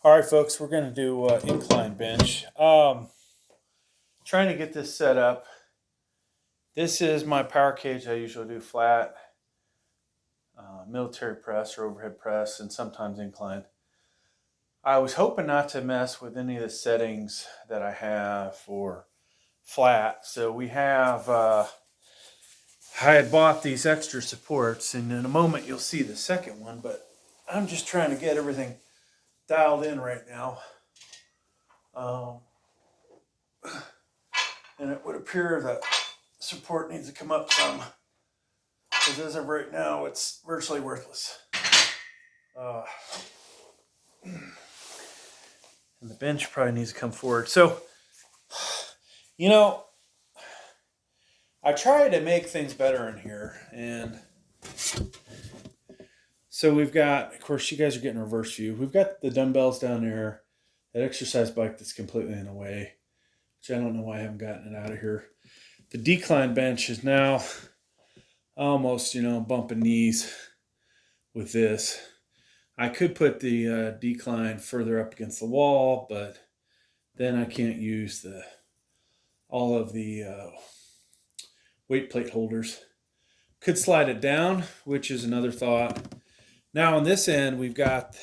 All right, folks, we're going to do incline bench. Trying to get this set up. This is my power cage. I usually do flat, military press or overhead press, and sometimes incline. I was hoping not to mess with any of the settings that I have for flat. So we have, I had bought these extra supports, and in a moment you'll see the second one, but I'm just trying to get everything dialed in right now. And it would appear that support needs to come up some, because as of right now it's virtually worthless. And the bench probably needs to come forward. So, you know, I try to make things better in here, and so we've got, of course, you guys are getting reverse view. We've got the dumbbells down there, that exercise bike that's completely in the way, which I don't know why I haven't gotten it out of here. The decline bench is now almost, bumping knees with this. I could put the decline further up against the wall, but then I can't use all of the weight plate holders. Could slide it down, which is another thought. Now on this end, we've got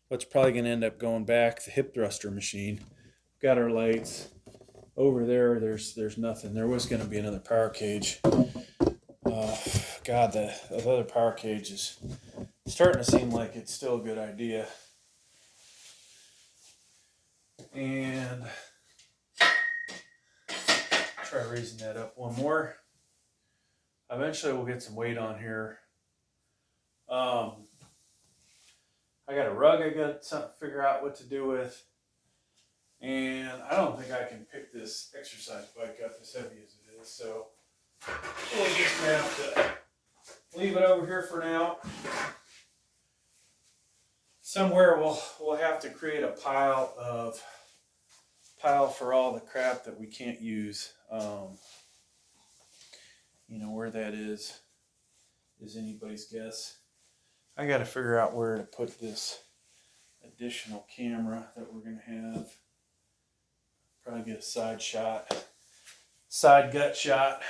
what's probably going to end up going back, the hip thruster machine. We've got our lights. Over there, there's nothing. There was going to be another power cage. God, the other power cage is starting to seem like it's still a good idea. And try raising that up one more. Eventually we'll get some weight on here. I got a rug I got something to figure out what to do with. And I don't think I can pick this exercise bike up as heavy as it is. So we'll just have to leave it over here for now. Somewhere we'll have to create a pile for all the crap that we can't use. Where that is anybody's guess. I got to figure out where to put this additional camera that we're going to have. Probably get a side gut shot.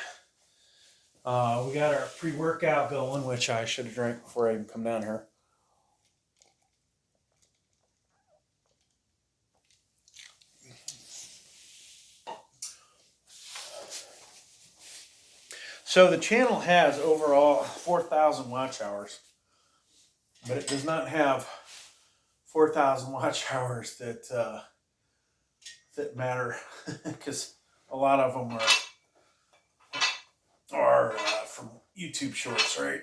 We got our pre-workout going, which I should have drank before I even come down here. So the channel has overall 4,000 watch hours, but it does not have 4,000 watch hours that matter, because a lot of them are from YouTube shorts, right?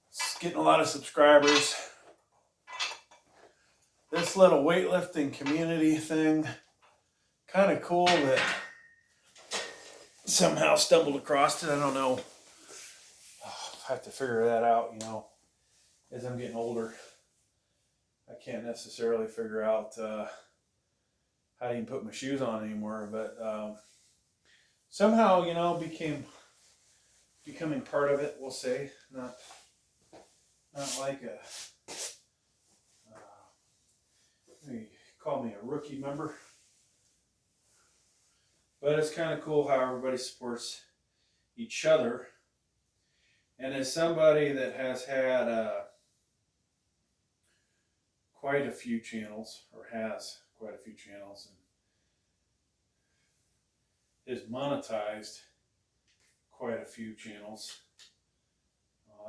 It's getting a lot of subscribers. This little weightlifting community thing, kind of cool that somehow stumbled across it. I don't know. I have to figure that out, as I'm getting older. I can't necessarily figure out how to even put my shoes on anymore, but somehow, becoming part of it, we'll say. Not like you call me a rookie member. But it's kind of cool how everybody supports each other. And as somebody that has had quite a few channels, or has quite a few channels, and is monetized quite a few channels,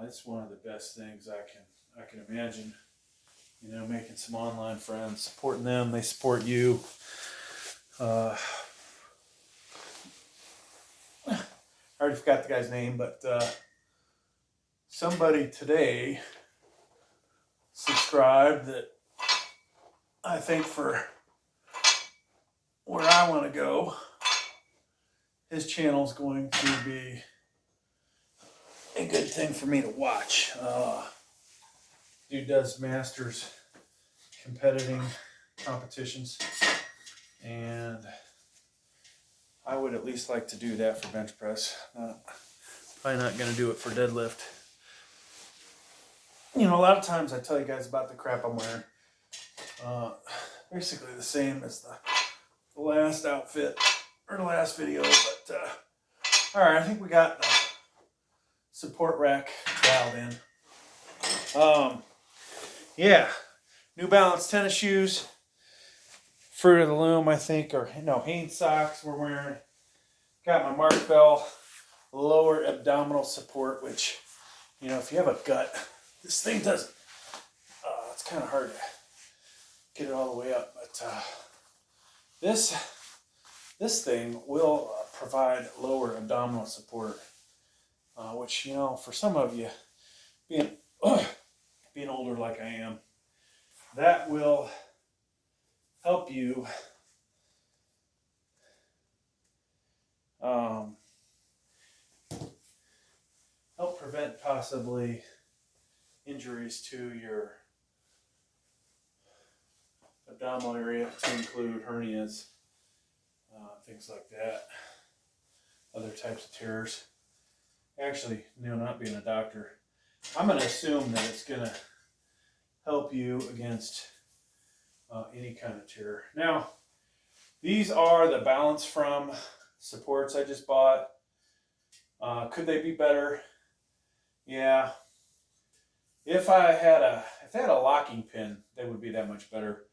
it's one of the best things I can imagine. Making some online friends, supporting them, they support you. I already forgot the guy's name, but somebody today subscribed that I think for where I want to go, his channel is going to be a good thing for me to watch. Dude does masters competitive competitions, and I would at least like to do that for bench press. Probably not going to do it for deadlift. A lot of times I tell you guys about the crap I'm wearing. Basically the same as the last outfit, or the last video, but all right, I think we got the support rack dialed in. Yeah, New Balance tennis shoes, Fruit of the Loom, I think, or no, Hanes socks we're wearing. Got my Mark Bell lower abdominal support, which, you know, if you have a gut, this thing doesn't, it's kind of hard to get it all the way up, but this thing will provide lower abdominal support, which, you know, for some of you, being older like I am, that will help you help prevent possibly injuries to your abdominal area, to include hernias, things like that, other types of tears. Actually, you know, not being a doctor, I'm going to assume that it's going to help you against any kind of tear. Now, these are the Balance From supports I just bought. Could they be better? Yeah. If I had a locking pin, they would be that much better.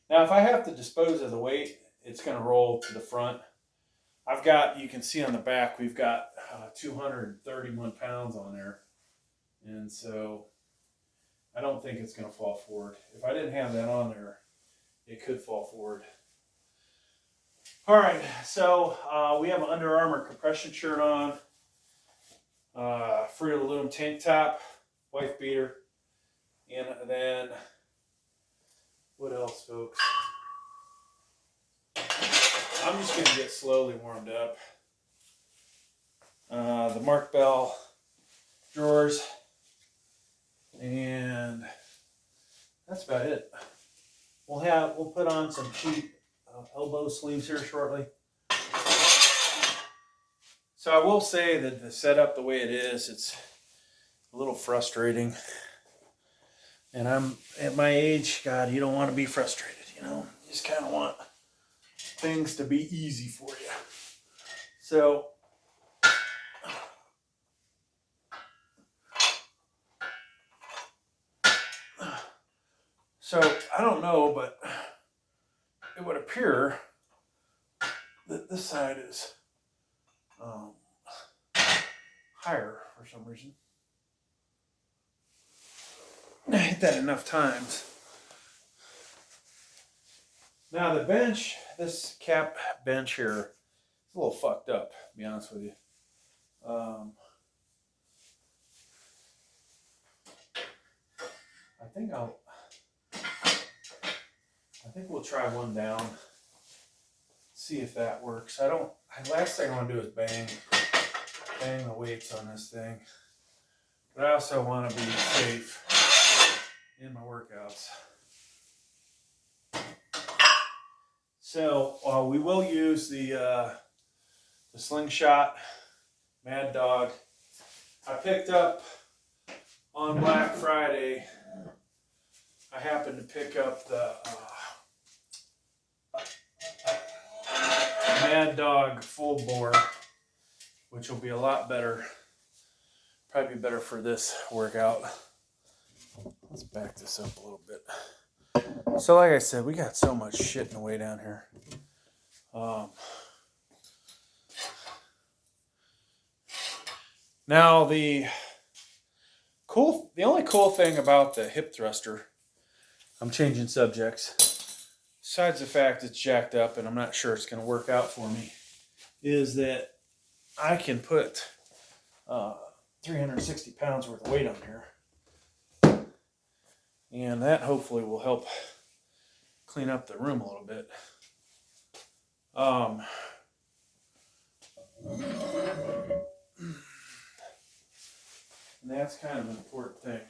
Now, if I have to dispose of the weight, it's going to roll to the front. I've got, you can see on the back, we've got 231 pounds on there. And so I don't think it's going to fall forward. If I didn't have that on there, it could fall forward. All right, so we have an Under Armour compression shirt on, Fruit of the Loom tank top, wife beater, and then what else, folks? I'm just going to get slowly warmed up. The Mark Bell drawers, and that's about it. We'll put on some cheap elbow sleeves here shortly. So I will say that the setup the way it is, it's a little frustrating. And I'm at my age, God, you don't want to be frustrated, you know. You just kind of want things to be easy for you. So I don't know, but it would appear that this side is higher for some reason. I hit that enough times. Now the bench, this cap bench here, is a little fucked up, to be honest with you. I think we'll try one down, see if that works. Last thing I want to do is bang the weights on this thing. But I also want to be safe in my workouts. So we will use the Slingshot Mad Dog. I picked up on Black Friday. I happened to pick up the Mad Dog full bore, which will be a lot better. Probably be better for this workout. Let's back this up a little bit. So like I said, we got so much shit in the way down here. Now the only cool thing about the hip thruster, I'm changing subjects, besides the fact it's jacked up and I'm not sure it's going to work out for me, is that I can put 360 pounds worth of weight on here. And that hopefully will help clean up the room a little bit. And that's kind of an important thing.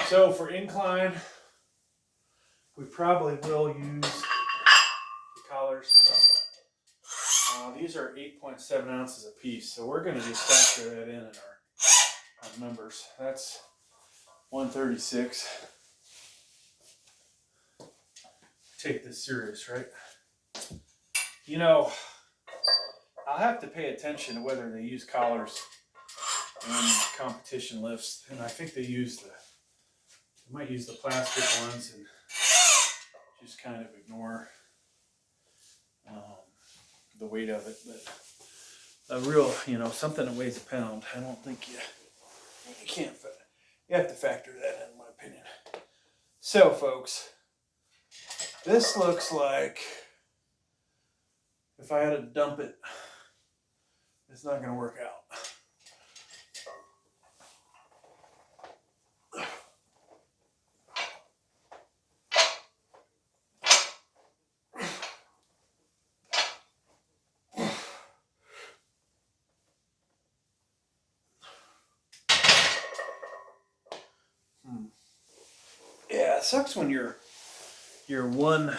So for incline, we probably will use the collars. These are 8.7 ounces a piece, so we're going to just factor that in our numbers. That's 136. Take this serious, right? You know, I'll have to pay attention to whether they use collars and competition lifts, and I think they might use the plastic ones and just kind of ignore the weight of it. But a real, you know, something that weighs a pound, I don't think you have to factor that in my opinion. So folks, this looks like if I had to dump it, it's not going to work out. Yeah, it sucks when you're one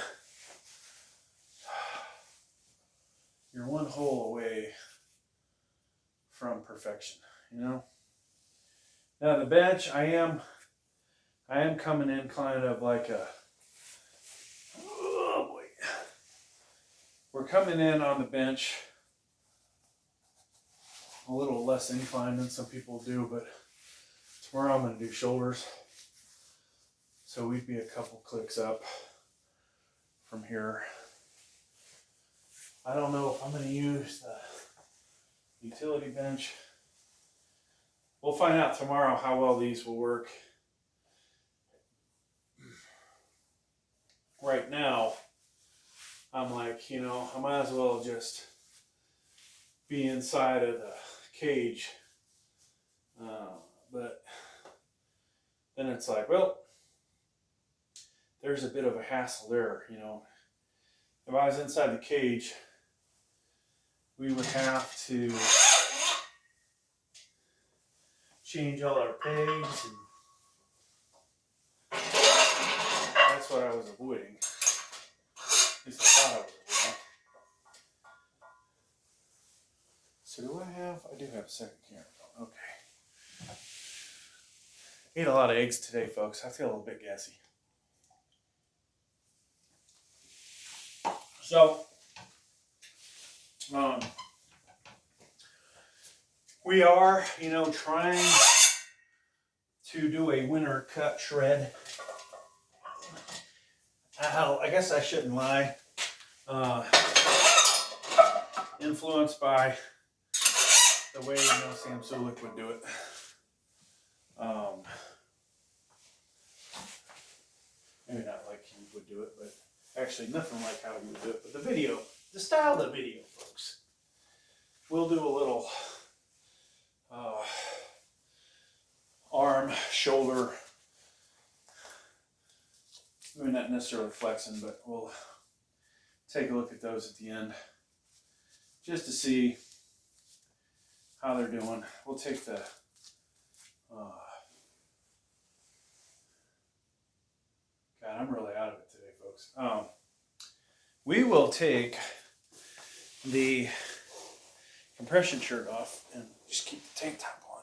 hole away from perfection, you know. Now the bench, I am coming in kind of like a, oh boy. We're coming in on the bench a little less inclined than some people do, but tomorrow I'm going to do shoulders. So we'd be a couple clicks up from here. I don't know if I'm going to use the utility bench. We'll find out tomorrow how well these will work. Right now, I'm like, you know, I might as well just be inside of the cage. But then it's like, well, there's a bit of a hassle there, you know. If I was inside the cage, we would have to change all our pegs, and that's what I was avoiding. At least I thought I was avoiding. So do I do have a second camera. Okay. Ate a lot of eggs today, folks. I feel a little bit gassy. So, we are, you know, trying to do a winter cut shred. I guess I shouldn't lie. Influenced by the way, you know, Sam Sulik would do it. Maybe not like he would do it, but actually nothing like how he would do it. But the video, the style of the video, folks. We'll do a little arm, shoulder, maybe not necessarily flexing, but we'll take a look at those at the end just to see how they're doing. We'll take the God, I'm really out of it today, folks. We will take the compression shirt off and just keep the tank top on.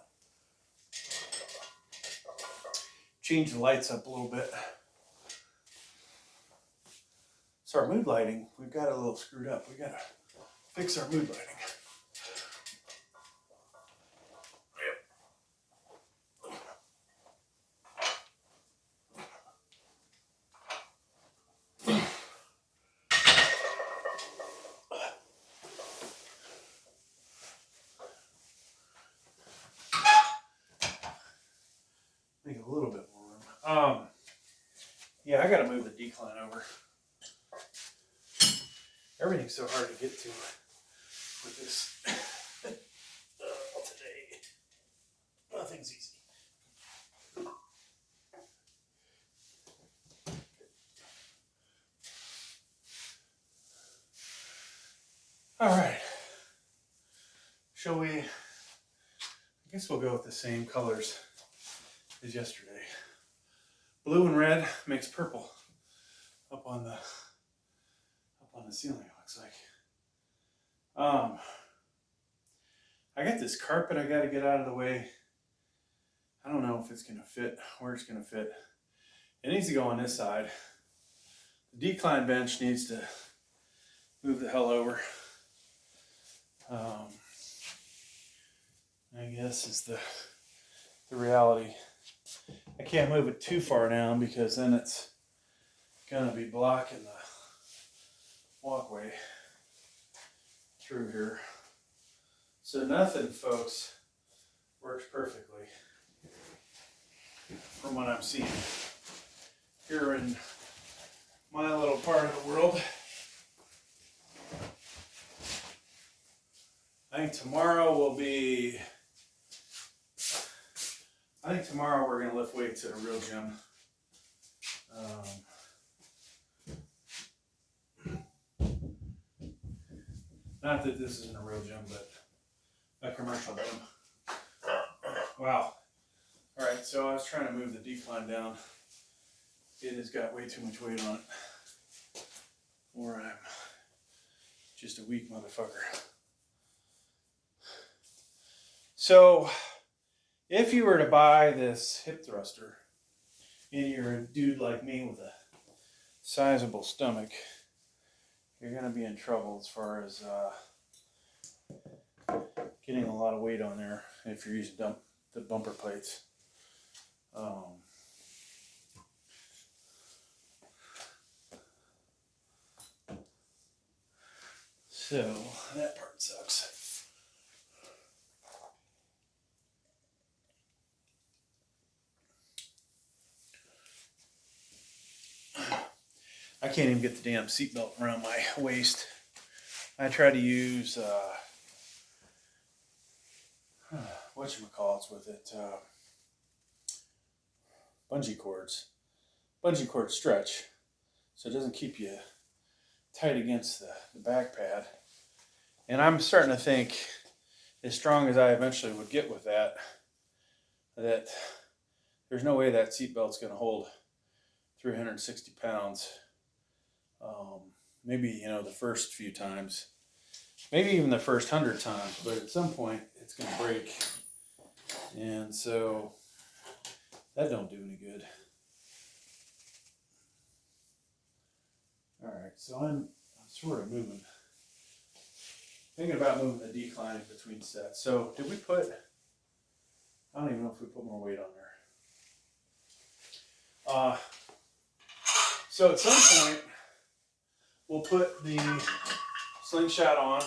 Change the lights up a little bit. So our mood lighting, we've got it a little screwed up. We gotta fix our mood lighting. Make it a little bit more room. Yeah, I gotta move the decline over. Everything's so hard to get to with this today. Nothing's easy. All right. Shall we? I guess we'll go with the same colors as yesterday. Blue and red makes purple up on the ceiling, it looks like. I got this carpet I got to get out of the way. don't know if it's going to fit, where it's going to fit. It needs to go on this side. The decline bench needs to move the hell over. I guess is the reality. I can't move it too far down because then it's going to be blocking the walkway through here. So nothing, folks, works perfectly from what I'm seeing here in my little part of the world. I think tomorrow we're going to lift weights at a real gym. Not that this isn't a real gym, but a commercial gym. Wow. All right, so I was trying to move the decline down. It has got way too much weight on it. Or I'm just a weak motherfucker. So, if you were to buy this hip thruster, and you're a dude like me with a sizable stomach, you're going to be in trouble as far as getting a lot of weight on there if you're using the bumper plates. So that part sucks. I can't even get the damn seatbelt around my waist. I try to use whatchamacallits with it, bungee cords stretch, so it doesn't keep you tight against the back pad. And I'm starting to think, as strong as I eventually would get with that there's no way that seatbelt's going to hold 360 pounds. Maybe, the first few times, maybe even the first 100 times, but at some point it's going to break. And so that don't do any good. All right, so I'm sort of thinking about moving the decline in between sets. So did we I don't even know if we put more weight on there. So at some point, we'll put the slingshot on,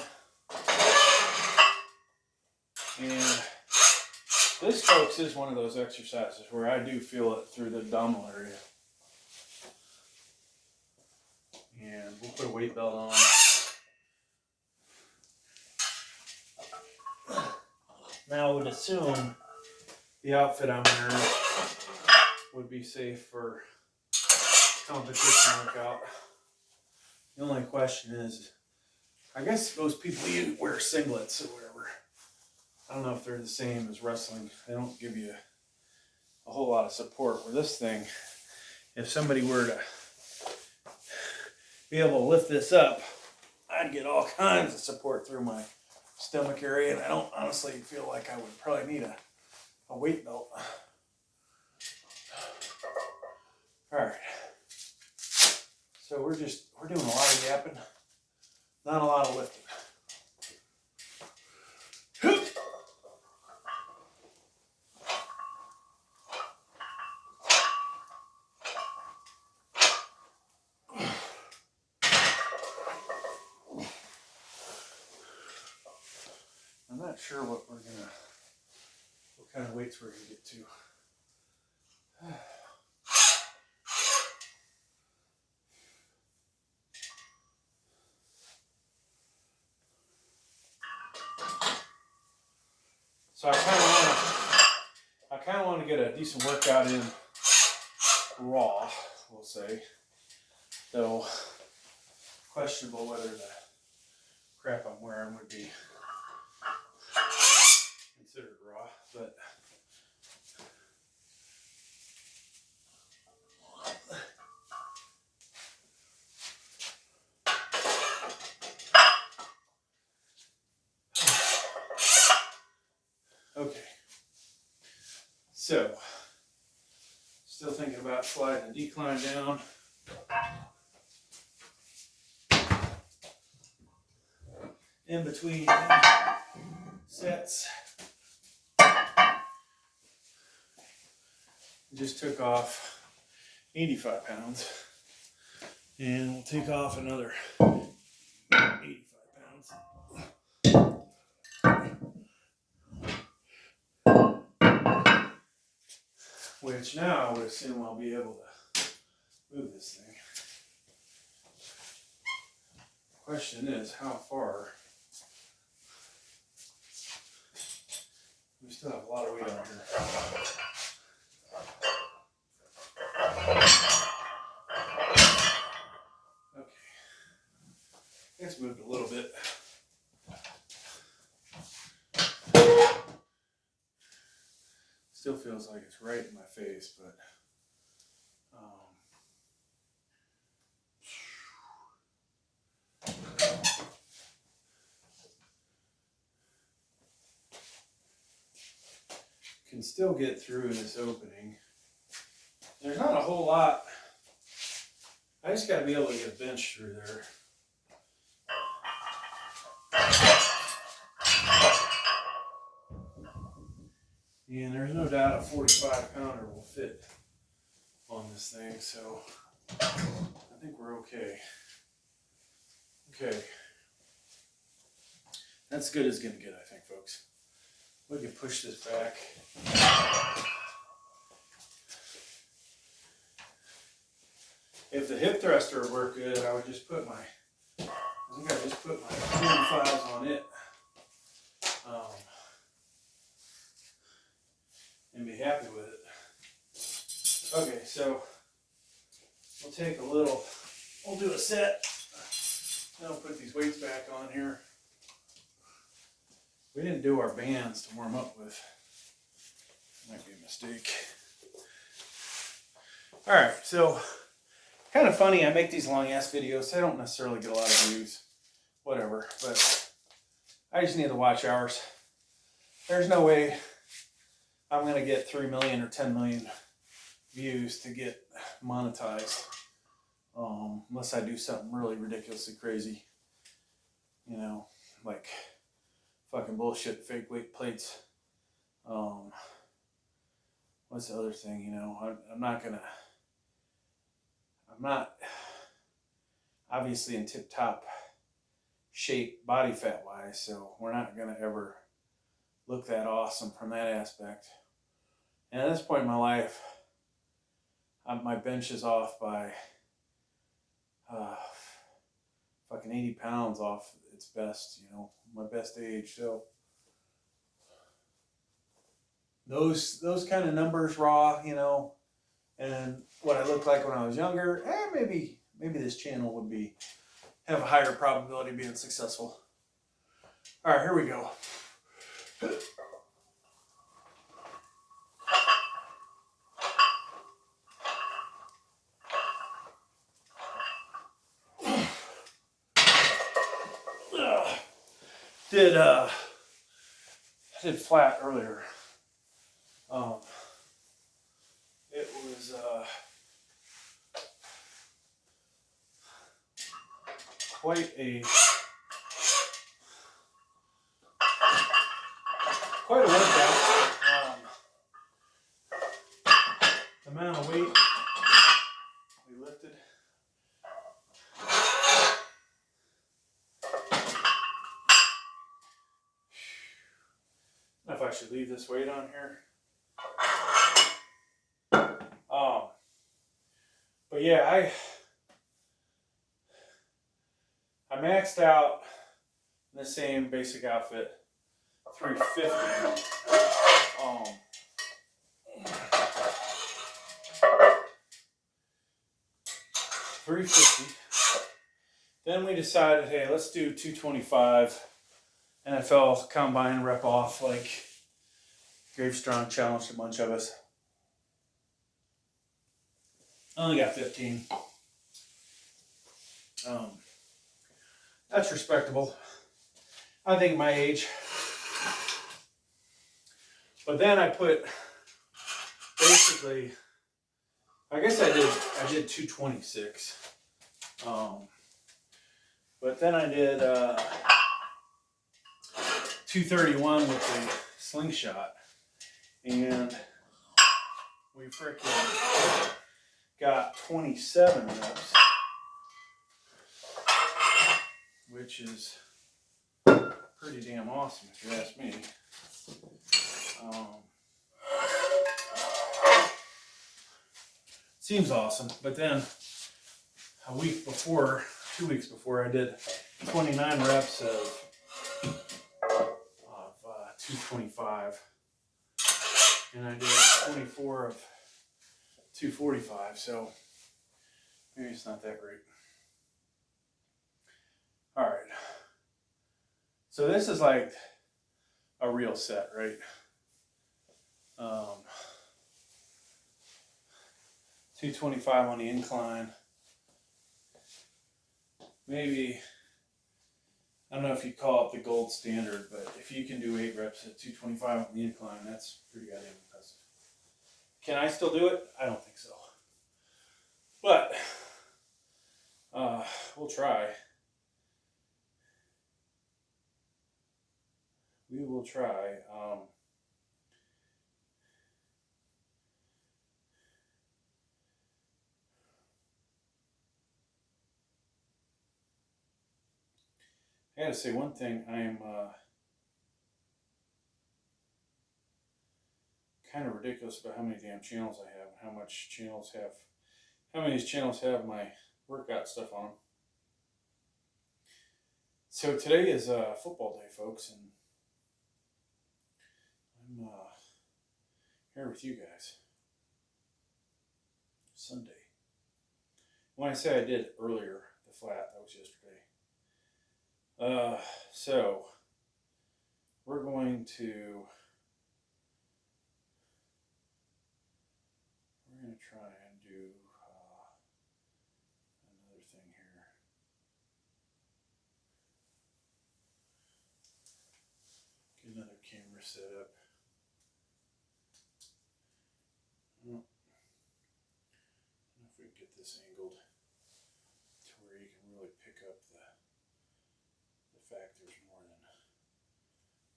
and this, folks, is one of those exercises where I do feel it through the abdominal area. And we'll put a weight belt on. Now I would assume the outfit I'm wearing would be safe for competition workout. The only question is, I guess most people wear singlets or whatever. I don't know if they're the same as wrestling. They don't give you a whole lot of support. Where this thing, if somebody were to be able to lift this up, I'd get all kinds of support through my stomach area, and I don't honestly feel like I would probably need a weight belt. All right. So we're doing a lot of yapping, not a lot of lifting. I'm not sure what kind of weights we're gonna get to. So I kind of want to get a decent workout in raw, we'll say. Though questionable whether the crap I'm wearing would be considered raw, but okay. So, still thinking about sliding the decline down. In between sets. Just took off 85 pounds. And we'll take off another 85 pounds. Which now I would assume I'll be able to move this thing. The question is, how far? We still have a lot of weight on here. Okay. It's moved a little bit. Still feels like it's right in my face, but can still get through this opening. There's not a whole lot. I just got to be able to get a bench through there. And there's no doubt a 45 pounder will fit on this thing, so I think we're okay. Okay. That's good as gonna get, I think, folks. We can push this back. If the hip thruster would work good, I would just put my, I think I just put my 25s on it. And be happy with it. Okay, so we'll take a little, we'll do a set. Then we'll put these weights back on here. We didn't do our bands to warm up with. Might be a mistake. All right, so kind of funny, I make these long ass videos. I don't necessarily get a lot of views, whatever, but I just need the watch hours. There's no way I'm going to get 3 million or 10 million views to get monetized, unless I do something really ridiculously crazy, you know, like fucking bullshit, fake weight plates. What's the other thing, you know, I'm not obviously in tip-top shape body fat wise, so we're not going to ever look that awesome from that aspect. And at this point in my life, my bench is off by fucking 80 pounds off its best, you know, my best age. So those kind of numbers raw, you know, and what I looked like when I was younger, maybe this channel would have a higher probability of being successful. All right, here we go. I did flat earlier. It was quite a workout. The amount of weight we lifted. I don't know if I should leave this weight on here. But yeah, I maxed out in the same basic outfit 350. 350. Then we decided, hey, let's do 225. NFL combine rep off, like Gravestrong challenged a bunch of us. I only got 15. That's respectable, I think, my age. But then I put basically, I guess I did 226. But then I did 231 with the Slingshot, and we freaking got 27 reps, which is pretty damn awesome if you ask me. Seems awesome, but then a week before, 2 weeks before, I did 29 reps of 225, and I did 24 of 245, so maybe it's not that great. All right, so this is like a real set, right? 225 on the incline. Maybe, I don't know if you call it the gold standard, but if you can do 8 reps at 225 on the incline, that's pretty goddamn impressive. Can I still do it? I don't think so. But we'll try. We will try. I gotta say one thing, I'm kind of ridiculous about how many damn channels I have, and how many of these channels have my workout stuff on them. So today is football day, folks, and I'm here with you guys. Sunday. When I say I did earlier, the flat, that was yesterday. So we're going to try and do another thing here. Get another camera set up. Well, I don't know if we can get this angled to where you can really pick up the fact there's more than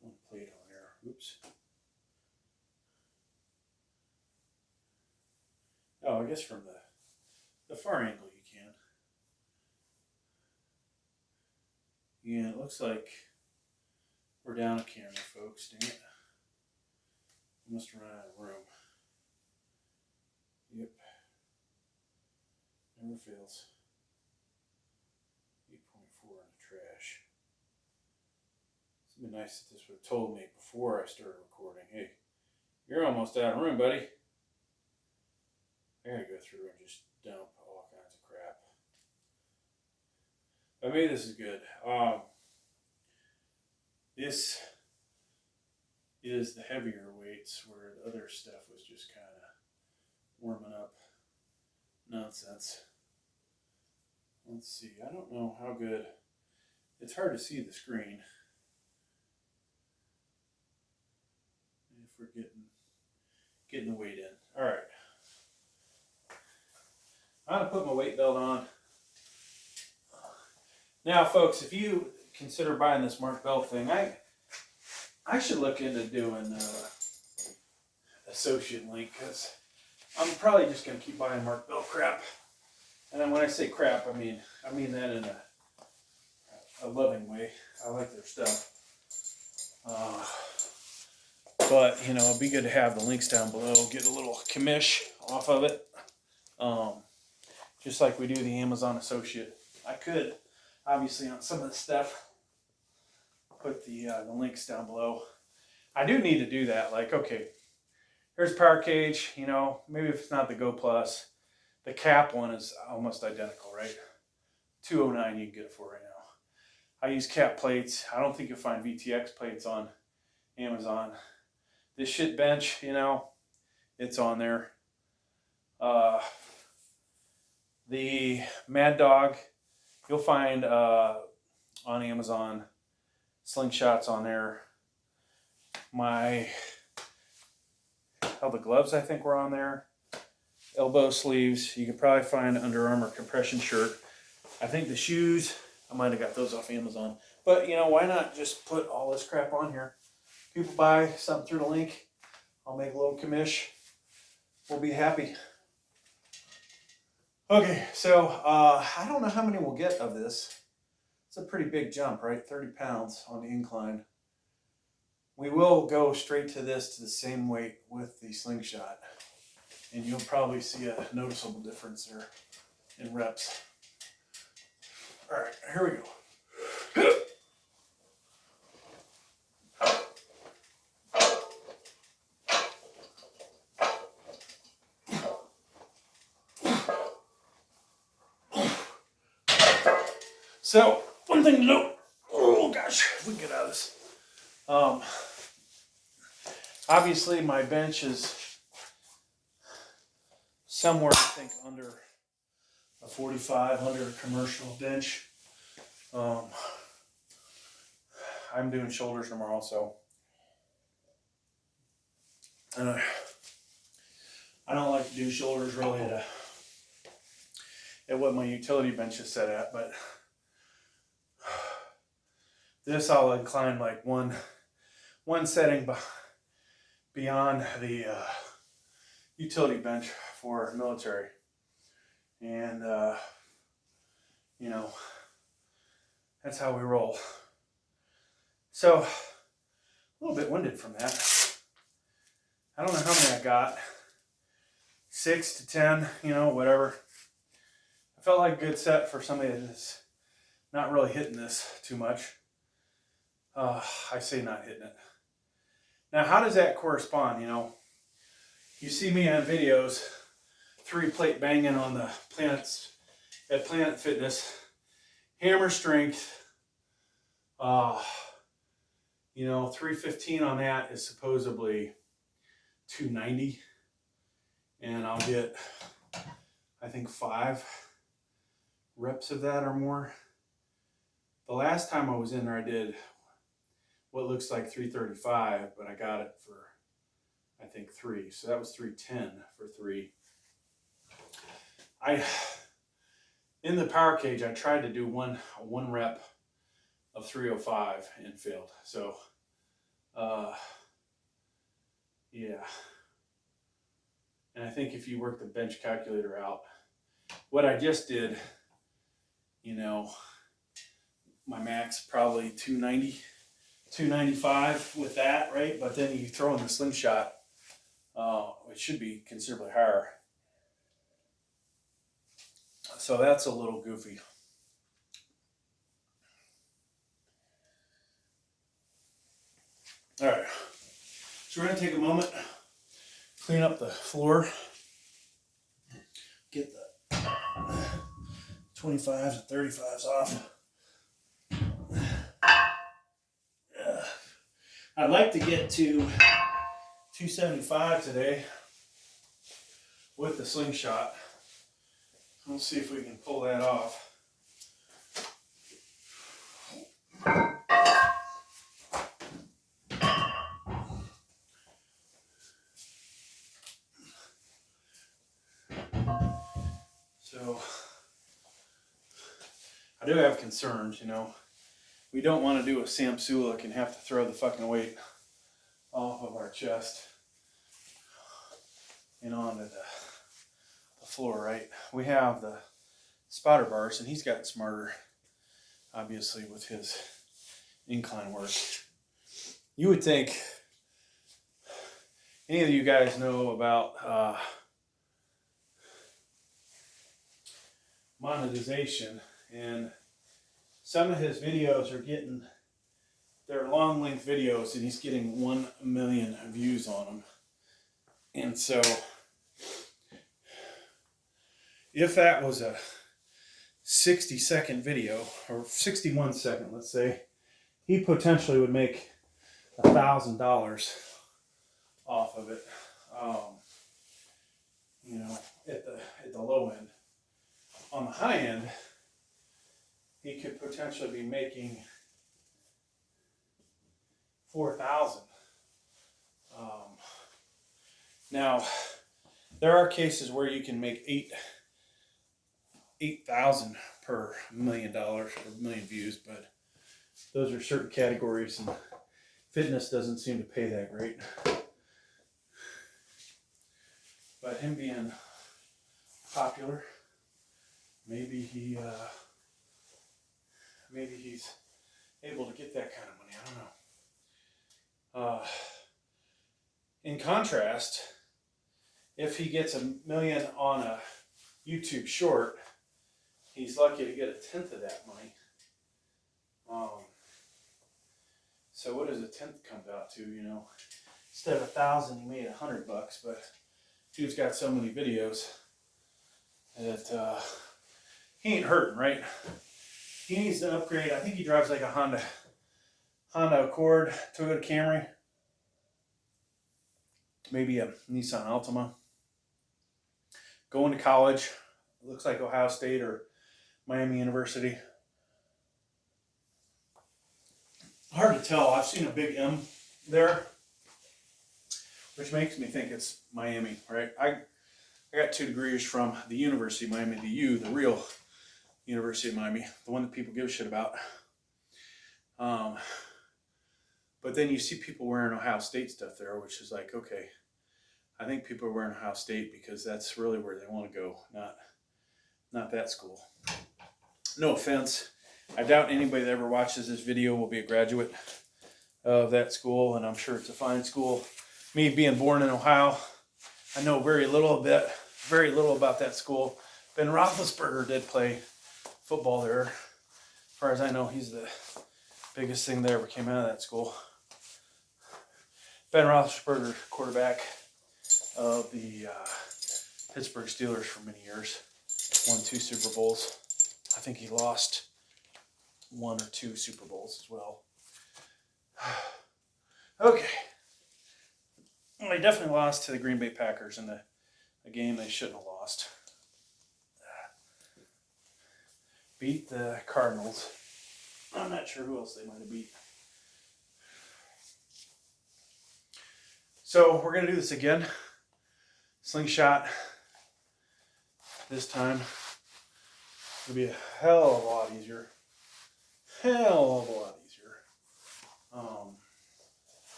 one plate on there. Oops. Oh, I guess from the far angle you can. Yeah, it looks like we're down a camera, folks. Dang it. We must run out of room. Yep. Never fails. 8.4 in the trash. It'd be nice if this would have told me before I started recording. Hey, you're almost out of room, buddy. I gotta go through and just dump all kinds of crap. But maybe this is good. This is the heavier weights, where the other stuff was just kind of warming up nonsense. Let's see. I don't know how good. It's hard to see the screen. If we're getting the weight in. All right. I'm going to put my weight belt on. Now, folks, if you consider buying this Mark Bell thing, I should look into doing associate link, because I'm probably just going to keep buying Mark Bell crap. And then when I say crap, I mean that in a loving way. I like their stuff. But, you know, it'd be good to have the links down below. Get a little commish off of it. Just like we do the Amazon Associate. I could, obviously, on some of the stuff, put the links down below. I do need to do that. Like, okay, here's power cage. You know, maybe if it's not the Go Plus, the cap one is almost identical, right? $209 you can get it for right now. I use cap plates. I don't think you'll find VTX plates on Amazon. This shit bench, you know, it's on there. The Mad Dog, you'll find on Amazon. Slingshots on there. My All the gloves I think were on there. Elbow sleeves. You could probably find an Under Armour compression shirt. I think the shoes, I might have got those off Amazon. But, you know, why not just put all this crap on here? People buy something through the link. I'll make a little commish. We'll be happy. Okay, so I don't know how many we'll get of this. It's a pretty big jump, right? 30 pounds on the incline. We will go straight to this to the same weight with the Slingshot. And you'll probably see a noticeable difference there in reps. All right, here we go. So, one thing to note, oh gosh, if we can get out of this. Obviously my bench is somewhere, I think, under a 45, under a commercial bench. I'm doing shoulders tomorrow, so I don't like to do shoulders really at what my utility bench is set at, but this I'll incline like one setting beyond the utility bench for military. And, you know, that's how we roll. So, a little bit winded from that. I don't know how many I got. 6 to 10, you know, whatever. I felt like a good set for somebody that's not really hitting this too much. I say not hitting it. Now, how does that correspond, you know? You see me on videos, 3-plate banging on the at Planet Fitness, hammer strength, you know, 315 on that is supposedly 290, and I'll get, I think, 5 reps of that or more. The last time I was in there, I did what looks like 335, but I got it for, I think, 3. So that was 310 for 3. In the power cage, I tried to do one rep of 305 and failed. So, yeah. And I think if you work the bench calculator out, what I just did, you know, my max probably 290, 295 with that, right? But then you throw in the Slingshot, it should be considerably higher. So that's a little goofy. All right, so we're gonna take a moment, clean up the floor, get the 25s and 35s off. I'd like to get to 275 today with the Slingshot. Let's see if we can pull that off. So, I do have concerns, you know. We don't want to do a Sam Sulek and have to throw the fucking weight off of our chest and onto the floor, right? We have the spotter bars, and he's gotten smarter, obviously, with his incline work. You would think, any of you guys know about monetization, and some of his videos are getting, they're long length videos, and he's getting 1 million views on them. And so, if that was a 60-second video, or 61 second, let's say, he potentially would make $1,000 off of it. You know, at the low end. On the high end, he could potentially be making $4,000. Now, there are cases where you can make 8,000 per $1 million or $1 million views, but those are certain categories, and fitness doesn't seem to pay that great. But him being popular, maybe he's able to get that kind of money. I don't know. In contrast, if he gets $1 million on a YouTube short, he's lucky to get 1/10 of that money. So what does 1/10 comes out to? You know, instead of 1,000, he made $100, but dude's got so many videos that he ain't hurting, right? He needs to upgrade. I think he drives like a Honda Accord, Toyota Camry, maybe a Nissan Altima. Going to college, looks like Ohio State or Miami University. Hard to tell. I've seen a big M there, which makes me think it's Miami, right? I got 2 degrees from the University of Miami, the U, the real University of Miami, the one that people give a shit about. But then you see people wearing Ohio State stuff there, which is like, okay, I think people are wearing Ohio State because that's really where they want to go, not that school. No offense. I doubt anybody that ever watches this video will be a graduate of that school, and I'm sure it's a fine school. Me being born in Ohio, I know very little about that school. Ben Roethlisberger did play football there. As far as I know, he's the biggest thing that ever came out of that school. Ben Roethlisberger, quarterback of the Pittsburgh Steelers for many years, won 2 Super Bowls. I think he lost 1 or 2 Super Bowls as well. Okay. Well, they definitely lost to the Green Bay Packers in a game they shouldn't have lost. Beat the Cardinals. I'm not sure who else they might have beat. So we're going to do this again. Slingshot. This time it'll be a hell of a lot easier.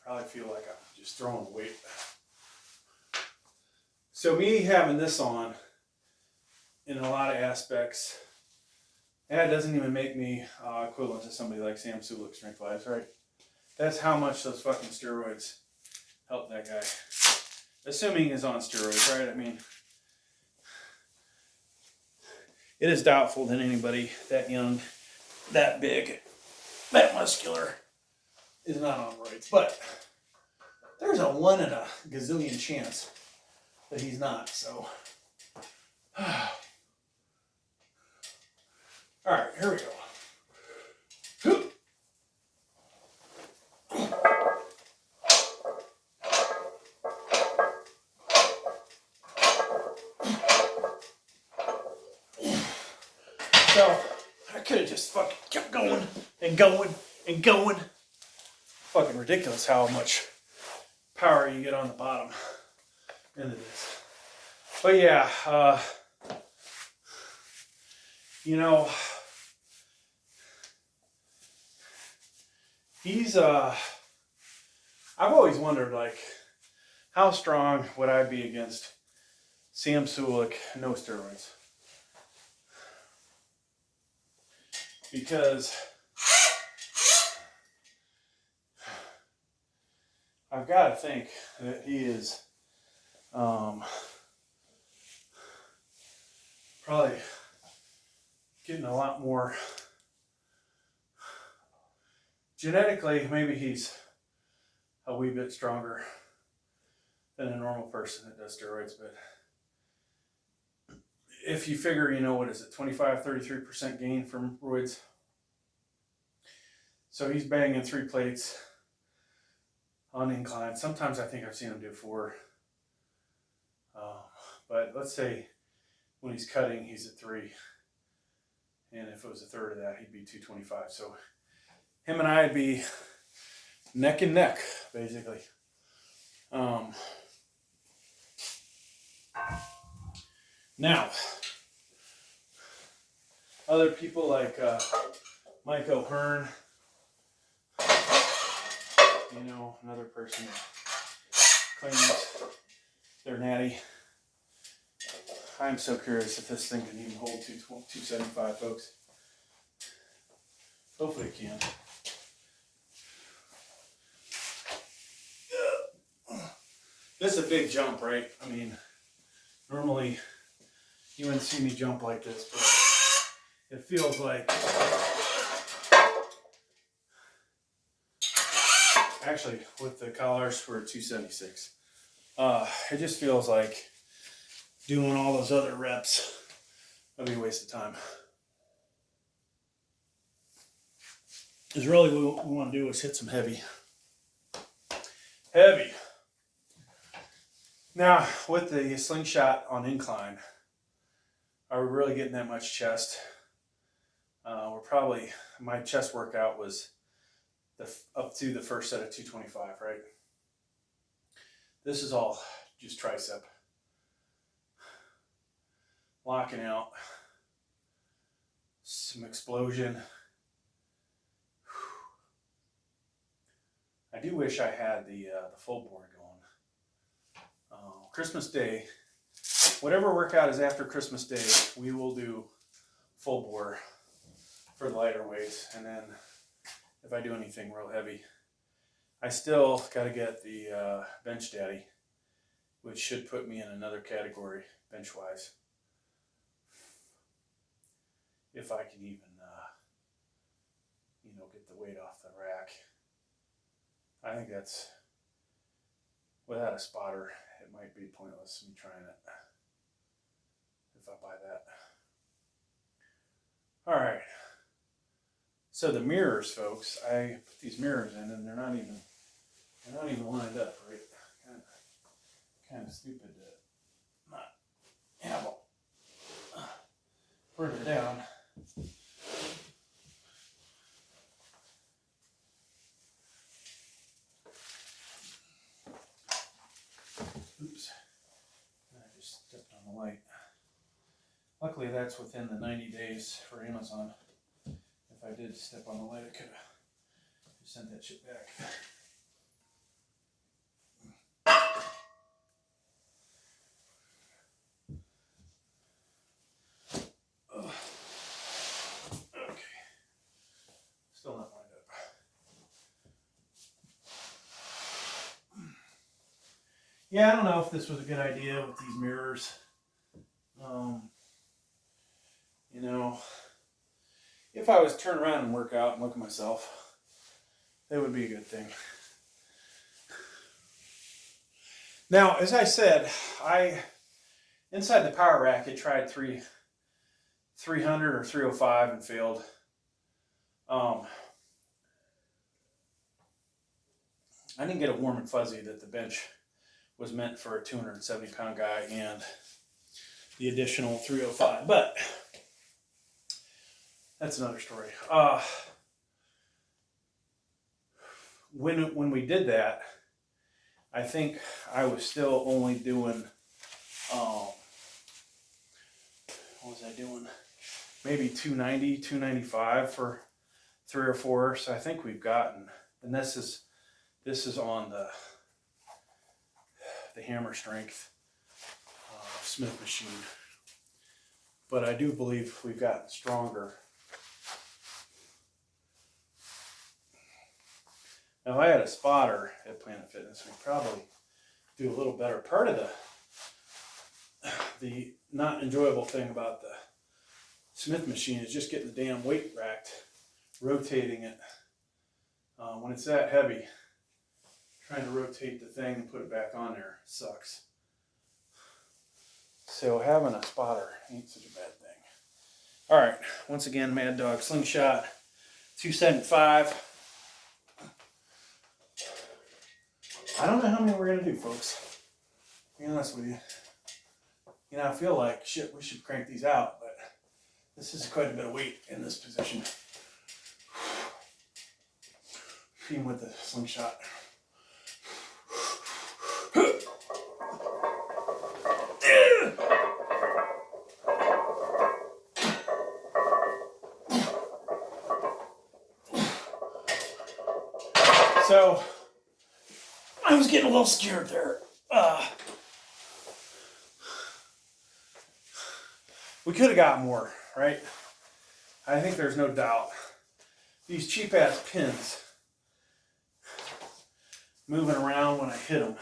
Probably feel like I'm just throwing weight. So me having this on, in a lot of aspects, that doesn't even make me equivalent to somebody like Sam Sulek Strength Labs, right? That's how much those fucking steroids help that guy. Assuming he's on steroids, right? I mean, it is doubtful that anybody that young, that big, that muscular is not on roids. But there's a 1 in a gazillion chance that he's not, so. All right, here we go. So I could have just fucking kept going and going and going. Fucking ridiculous how much power you get on the bottom end of this. But yeah, you know, he's I've always wondered, like, how strong would I be against Sam Sulek, no steroids? Because I've got to think that he is probably getting a lot more genetically. Maybe he's a wee bit stronger than a normal person that does steroids, but if you figure, you know, what is it, 25-33% gain from roids, so he's banging 3 plates on incline. Sometimes I think I've seen him do 4, but let's say when he's cutting, he's at 3, and if it was a third of that, he'd be 225. So him and I would be neck and neck, basically. Now, other people like Mike O'Hearn, you know, another person that claims they're natty. I'm so curious if this thing can even hold 275, folks. Hopefully it can. This is a big jump, right? I mean, normally you wouldn't see me jump like this, but it feels like, actually with the collars we're at 276. It just feels like doing all those other reps would be a waste of time. Because really what we want to do is hit some heavy. Heavy. Now, with the slingshot on incline, are we really getting that much chest? We're probably, my chest workout was up to the first set of 225, right? This is all just tricep. Locking out. Some explosion. I do wish I had the full board going. Christmas Day, whatever workout is after Christmas Day, we will do full bore for the lighter weights, and then if I do anything real heavy, I still got to get the bench daddy, which should put me in another category bench wise, if I can even you know, get the weight off the rack. I think that's, without a spotter, it might be pointless me trying it if I buy that. All right. So the mirrors, folks, I put these mirrors in and they're not even lined up, right? Kind of stupid to not have them further down. Oops, I just stepped on the light. Luckily that's within the 90 days for Amazon. If I did step on the light, I could have sent that shit back. Okay, still not lined up. Yeah, I don't know if this was a good idea with these mirrors. You know, if I was to turn around and work out and look at myself, that would be a good thing. Now, as I said, inside the power rack, I tried 300 or 305 and failed. I didn't get a warm and fuzzy that the bench was meant for a 270-pound guy and the additional 305, but that's another story. When we did that, I think I was still only doing, what was I doing? Maybe 290, 295 for 3 or 4. So I think we've gotten, and this is on the hammer strength Smith machine. But I do believe we've gotten stronger. Now, if I had a spotter at Planet Fitness, we'd probably do a little better. Part of the not enjoyable thing about the Smith machine is just getting the damn weight racked, rotating it. When it's that heavy, trying to rotate the thing and put it back on there sucks. So having a spotter ain't such a bad thing. All right, once again, Mad Dog Slingshot, 275. I don't know how many we're going to do, folks. To be honest with you. You know, I feel like, shit, we should crank these out, but this is quite a bit of weight in this position. Even with the slingshot. So I was getting a little scared there. We could have got more, right? I think there's no doubt. These cheap ass pins moving around when I hit them,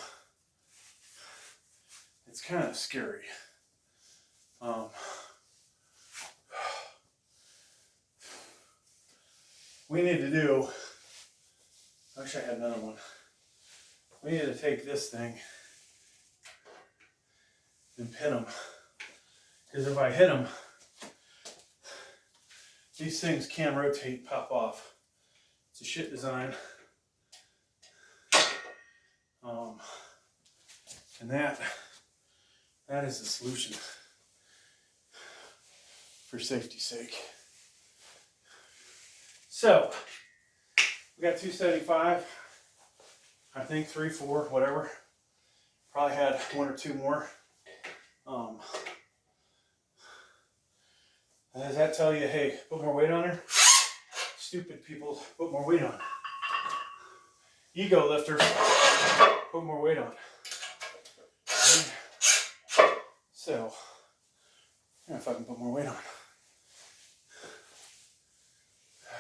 it's kind of scary. We need to do, I wish I had another one. We need to take this thing and pin them. Because if I hit them, these things can rotate, pop off. It's a shit design. And that is the solution for safety's sake. So, we got 275, I think 3, 4, whatever. Probably had 1 or 2 more. Does that tell you, hey, put more weight on her? Stupid people, put more weight on. Ego lifters, put more weight on. So, if I can put more weight on.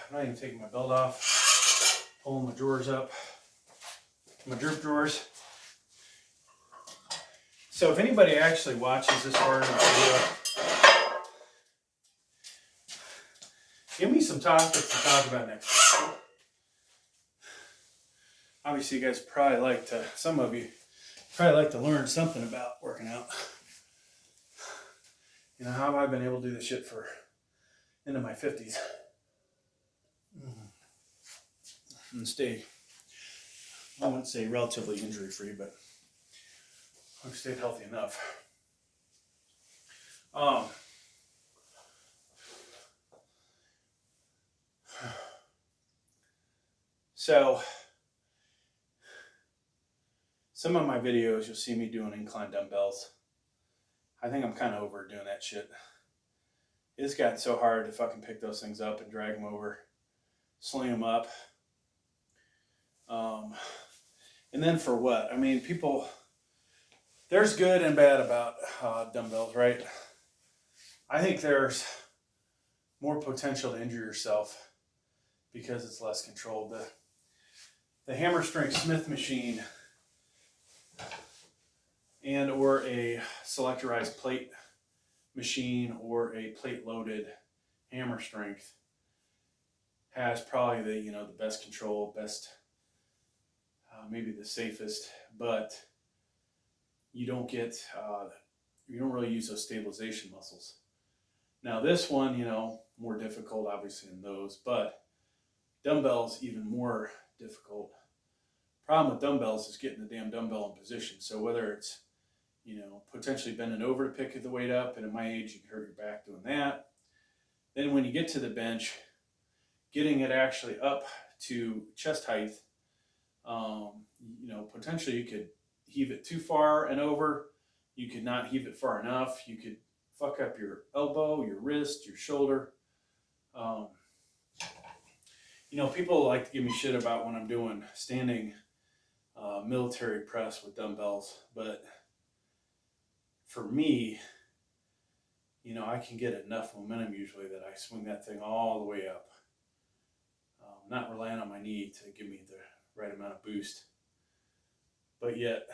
I'm not even taking my belt off, pulling my drawers up, my drip drawers. So if anybody actually watches this part of the video, give me some topics to talk about next week. Obviously, you guys probably like to, some of you probably like to learn something about working out. You know, how have I been able to do this shit for into my 50s? And stay, I wouldn't say relatively injury-free, but I've stayed healthy enough. So, some of my videos, you'll see me doing incline dumbbells. I think I'm kind of over doing that shit. It's gotten so hard to fucking pick those things up and drag them over, sling them up. And then for what? I mean, people, there's good and bad about dumbbells, right? I think there's more potential to injure yourself because it's less controlled. The hammer strength Smith machine and or a selectorized plate machine or a plate loaded hammer strength has probably the the best control, best maybe the safest, but you don't get you don't really use those stabilization muscles. Now this one, more difficult obviously in those, but dumbbells even more difficult. Problem with dumbbells is getting the damn dumbbell in position. So whether it's potentially bending over to pick the weight up, and at my age you can hurt your back doing that. Then when you get to the bench, getting it actually up to chest height, potentially you could heave it too far and over. You could not heave it far enough. You could fuck up your elbow, your wrist, your shoulder. People like to give me shit about when I'm doing standing military press with dumbbells, but for me, I can get enough momentum usually that I swing that thing all the way up. Not relying on my knee to give me the right amount of boost. But yet,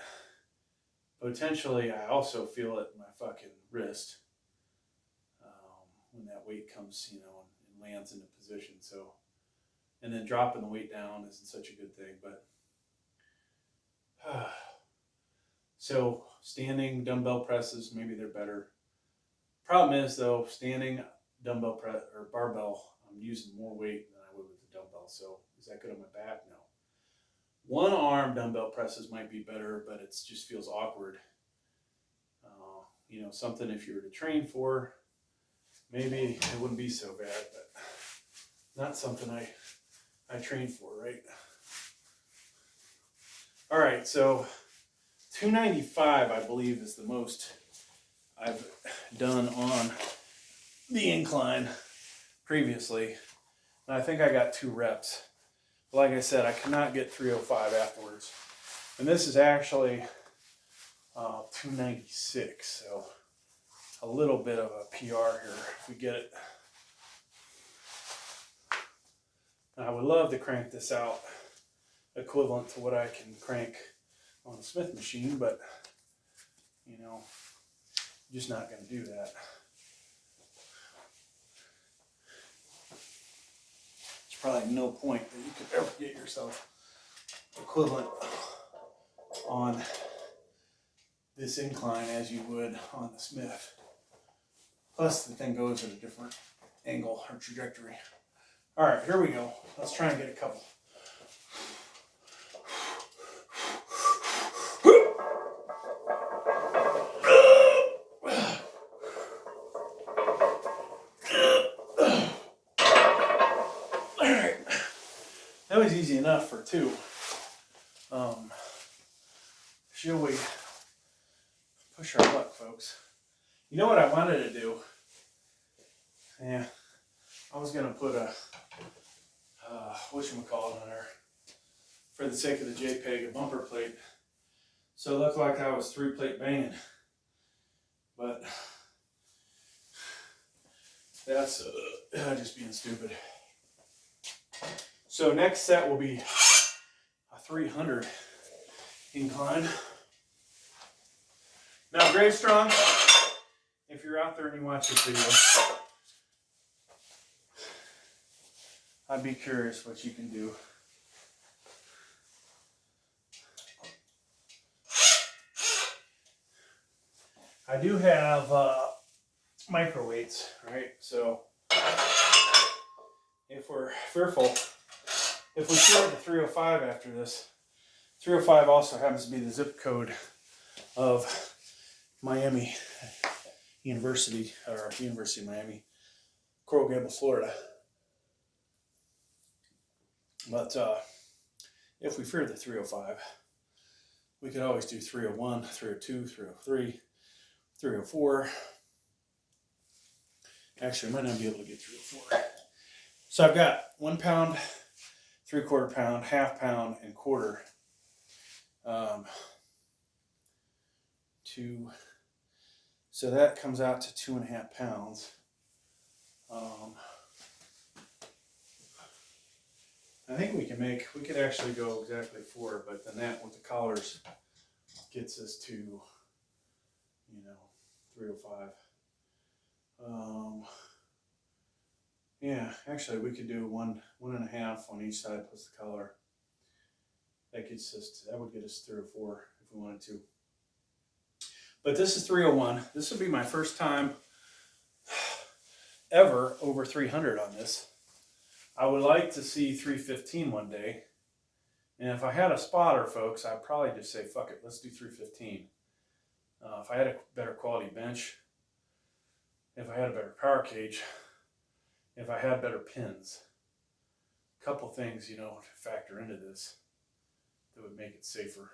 potentially, I also feel it in my fucking wrist when that weight comes, and lands into position. So, and then dropping the weight down isn't such a good thing. But so standing dumbbell presses, maybe they're better. Problem is though, standing dumbbell press or barbell, I'm using more weight than I would with the dumbbell. So is that good on my back? No. One arm dumbbell presses might be better, but it just feels awkward. Something if you were to train for, maybe it wouldn't be so bad, but not something I train for, right? All right, so 295, I believe, is the most I've done on the incline previously. And I think I got 2 reps. But like I said, I cannot get 305 afterwards. And this is actually 296, so a little bit of a PR here if we get it. And I would love to crank this out equivalent to what I can crank on the Smith machine, but you know, I'm just not going to do that. There's probably no point that you could ever get yourself equivalent on this incline as you would on the Smith. Plus the thing goes at a different angle or trajectory. All right, here we go. Let's try and get a couple. All right, that was easy enough for two. Shall we push our luck, folks? You know what I wanted to do? Yeah, I was gonna put a whatchamacallit on there for the sake of the JPEG, a bumper plate, so it looked like I was 3-plate banging. But that's just being stupid. So next set will be a 300 incline. Now, Grave Strong, if you're out there and you watch this video, I'd be curious what you can do. I do have micro weights, right? So if we're fearful, if we share the 305 after this, 305 also happens to be the zip code of Miami University, or University of Miami, Coral Gables, Florida. But if we fear the 305, we could always do 301, 302, 303, 304. Actually, I might not be able to get 304. So I've got 1 pound, 3/4 pound, half pound, and quarter. So that comes out to 2.5 pounds. I think we could actually go exactly 4, but then that with the collars gets us to, you know, 305. Yeah, actually we could do 1.5 on each side plus the collar. That would get us 304 if we wanted to. But this is 301. This will be my first time ever over 300 on this. I would like to see 315 one day. And if I had a spotter, folks, I'd probably just say, fuck it, let's do 315. If I had a better quality bench, if I had a better power cage, if I had better pins, a couple things, you know, to factor into this that would make it safer.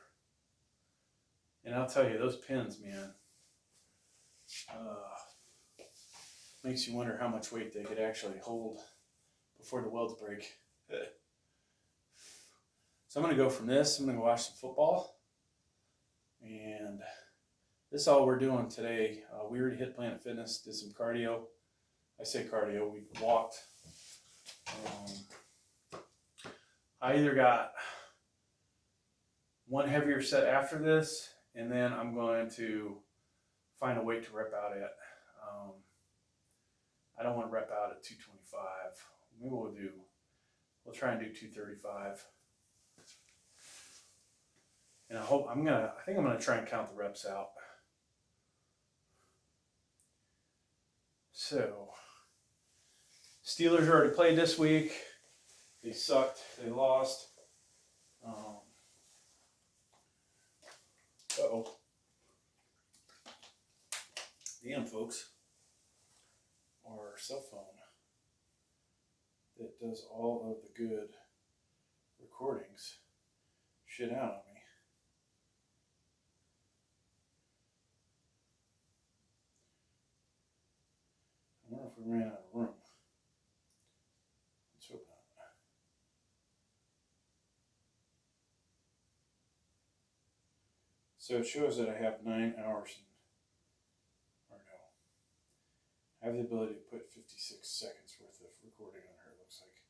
And I'll tell you, those pins, man, makes you wonder how much weight they could actually hold before the welds break. So I'm going to go from this. I'm going to go watch some football. And this is all we're doing today. We already hit Planet Fitness, did some cardio. I say cardio, we walked. I either got one heavier set after this, and then I'm going to find a weight to rep out at. I don't want to rep out at 225. Maybe we'll try and do 235. And I think I'm gonna try and count the reps out. So, Steelers already played this week. They sucked, they lost. Uh-oh. Damn, folks. Our cell phone that does all of the good recordings shit out on me. I wonder if we ran out of room. Let's hope not. So it shows that I have 9 hours, or no, I have the ability to put 56 seconds worth of recording on her, it looks like.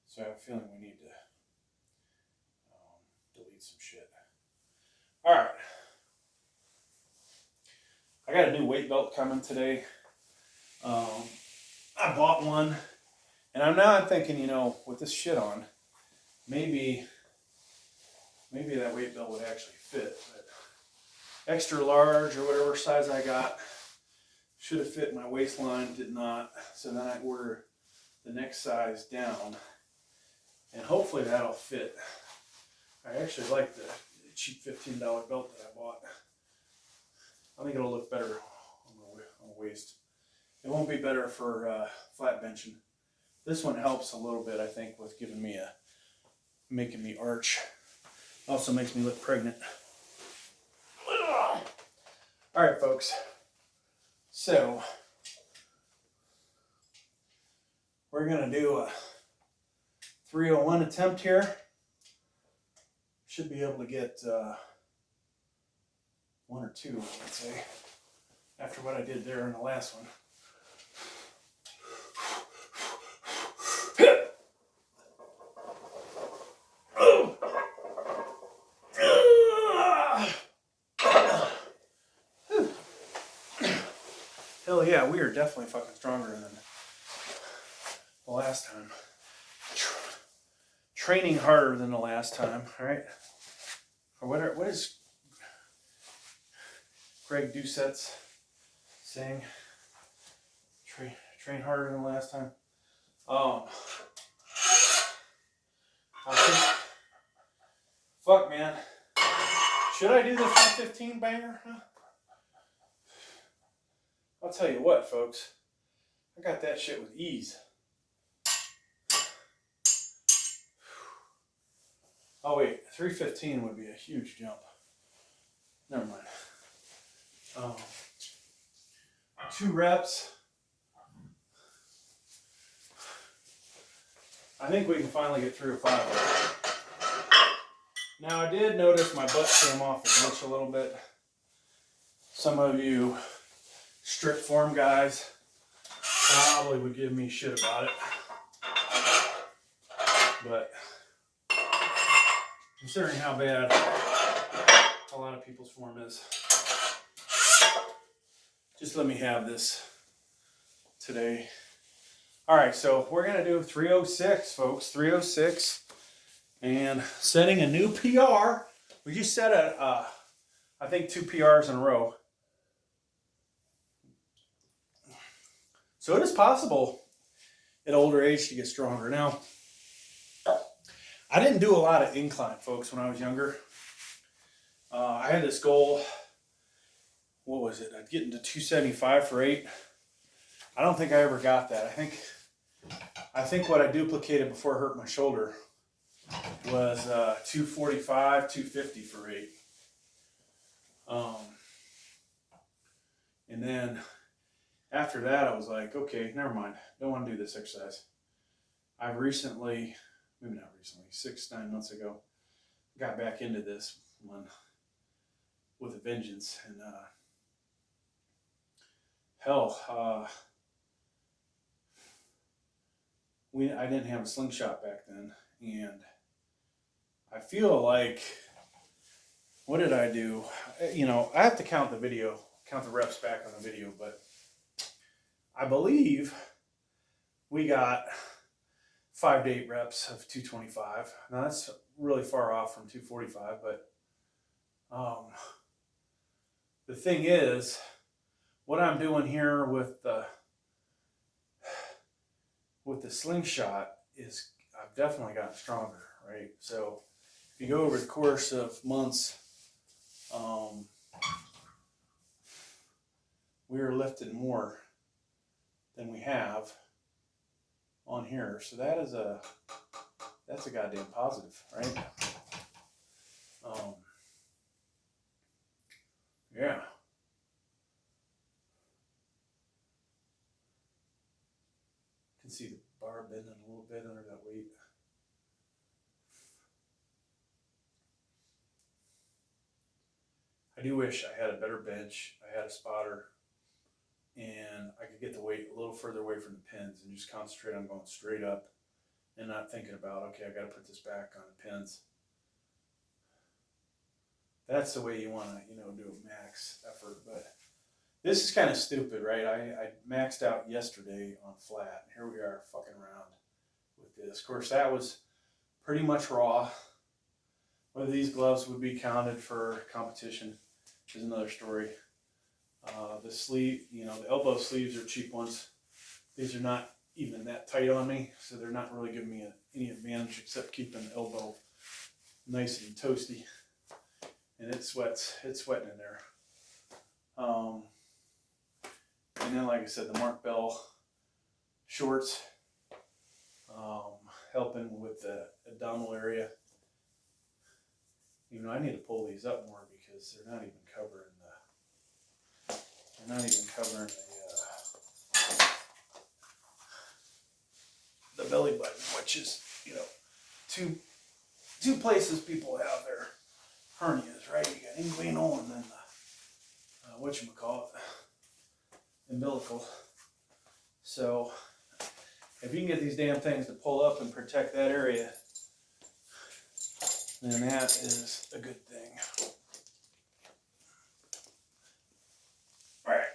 So I have a feeling we need to delete some shit. All right. I got a new weight belt coming today. I bought one, and I'm thinking, you know, with this shit on, maybe that weight belt would actually fit. But extra large or whatever size I got should have fit my waistline, did not. So then I order the next size down, and hopefully that'll fit. I actually like the cheap $15 belt that I bought. I think it'll look better on the waist. It won't be better for flat benching. This one helps a little bit, I think, with making me arch. Also makes me look pregnant. All right, folks. So we're gonna do a 301 attempt here. Should be able to get 1 or 2, I'd say, after what I did there in the last one. Hell yeah, we are definitely fucking stronger than the last time. Training harder than the last time, all right? Or what is Greg Doucette's saying? Train harder than the last time. I think, fuck, man. Should I do the 315 banger? Huh? I'll tell you what, folks. I got that shit with ease. Oh wait, 315 would be a huge jump. Never mind. 2 reps. I think we can finally get through a 5. Now I did notice my butt came off the bench a little bit. Some of you strict form guys probably would give me shit about it. But considering how bad a lot of people's form is, just let me have this today. All right, so we're gonna do 306, folks, 306, and setting a new PR. We just set I think 2 PRs in a row. So it is possible at older age to get stronger. Now, I didn't do a lot of incline, folks, when I was younger. I had this goal, what was it? I'd get into 275 for 8. I don't think I ever got that. I think what I duplicated before I hurt my shoulder was 245, 250 for 8. And then after that, I was like, okay, never mind. Don't want to do this exercise. I've recently, maybe not recently, 6-9 months ago, got back into this one with a vengeance. And I didn't have a slingshot back then. And I feel like, what did I do? You know, I have to count the reps back on the video, but I believe we got 5 to 8 reps of 225. Now that's really far off from 245, but the thing is, what I'm doing here with the slingshot is I've definitely gotten stronger, right? So if you go over the course of months, we are lifting more than we have on here. So that's a goddamn positive, right? Yeah. You can see the bar bending a little bit under that weight. do wish I had a better bench. I had a spotter, and I could get the weight a little further away from the pins and just concentrate on going straight up and not thinking about, okay, I got to put this back on the pins. That's the way you want to, you know, do a max effort. But this is kind of stupid, right? I maxed out yesterday on flat. Here we are fucking around with this. Of course, that was pretty much raw. Whether these gloves would be counted for competition is another story. The sleeve, you know, the elbow sleeves are cheap ones. These are not even that tight on me, so they're not really giving me any advantage except keeping the elbow nice and toasty. And it sweats. It's sweating in there. And then, like I said, the Mark Bell shorts, helping with the abdominal area. You know, I need to pull these up more because they're not even covering the belly button, which is, you know, two places people have their hernias, right? You got inguinal and then the whatchamacallit, umbilical. So if you can get these damn things to pull up and protect that area, then that is a good thing. All right.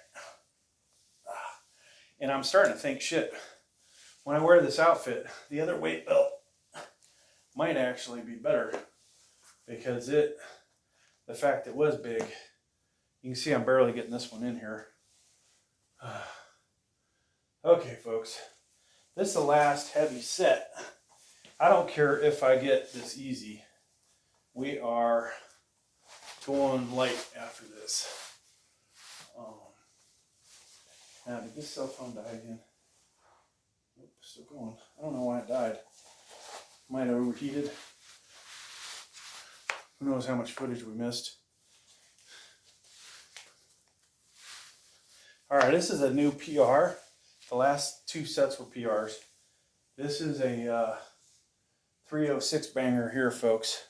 And I'm starting to think, shit, when I wear this outfit, the other weight belt might actually be better because the fact it was big, you can see I'm barely getting this one in here. Okay, folks, this is the last heavy set. I don't care if I get this easy. We are going light after this. Now, did this cell phone die again? Oops, still going. I don't know why it died. Might have overheated. Who knows how much footage we missed. All right, this is a new PR. The last two sets were PRs. This is a 306 banger here, folks.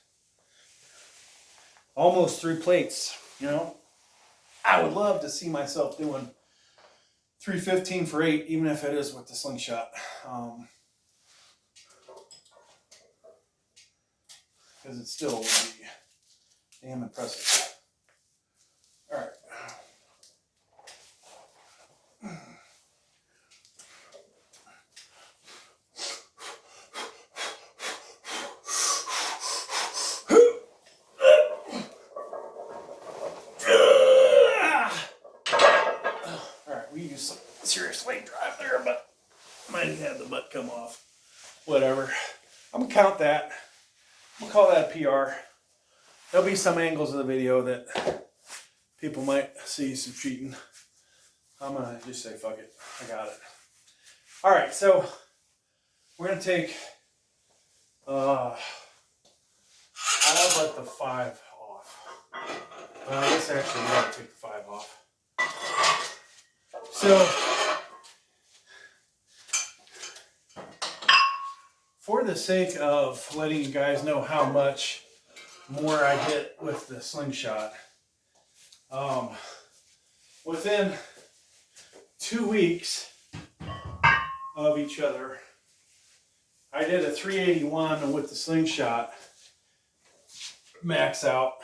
Almost 3 plates, you know. I would love to see myself doing 315 for 8, even if it is with the Slingshot. Because it still would be damn impressive. All right. Serious weight drive there, but might have had the butt come off. Whatever. I'm gonna count that. I'm gonna call that a PR. There'll be some angles of the video that people might see some cheating. I'm gonna just say fuck it. I got it. All right, so we're gonna take I'll let the 5 off. I guess actually we gotta take the 5 off. So, for the sake of letting you guys know how much more I get with the Slingshot, within 2 weeks of each other, I did a 381 with the Slingshot, max out,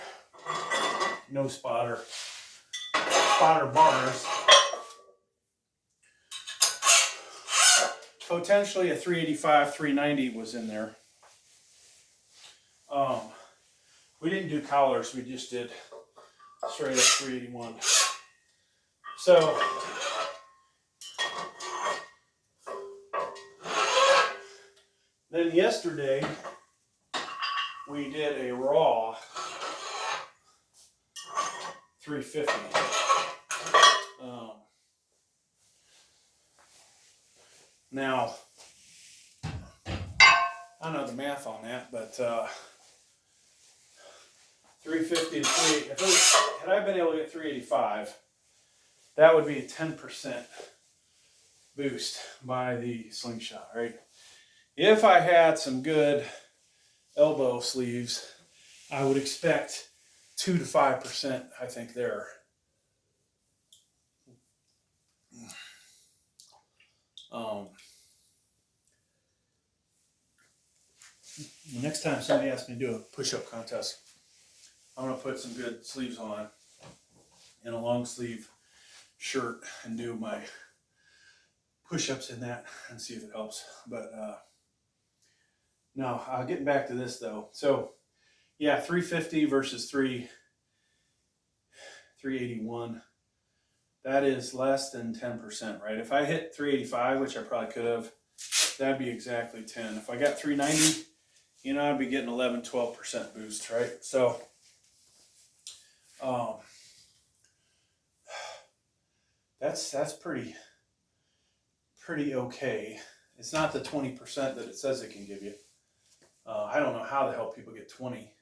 no spotter bars. Potentially a 385, 390 was in there. We didn't do collars, we just did straight up 381. So, then yesterday, we did a raw 350. Now, I don't know the math on that, but 350 to 3, had I been able to get 385, that would be a 10% boost by the Slingshot, right? If I had some good elbow sleeves, I would expect 2 to 5%, I think, there. The next time somebody asks me to do a push-up contest, I'm going to put some good sleeves on and a long sleeve shirt and do my push-ups in that and see if it helps. But no, getting back to this though. So yeah, 350 versus 381. That is less than 10%, right? If I hit 385, which I probably could have, that'd be exactly 10. If I got 390, you know, I'd be getting 11, 12% boost, right? So, that's pretty okay. It's not the 20% that it says it can give you. I don't know how the hell people get 20.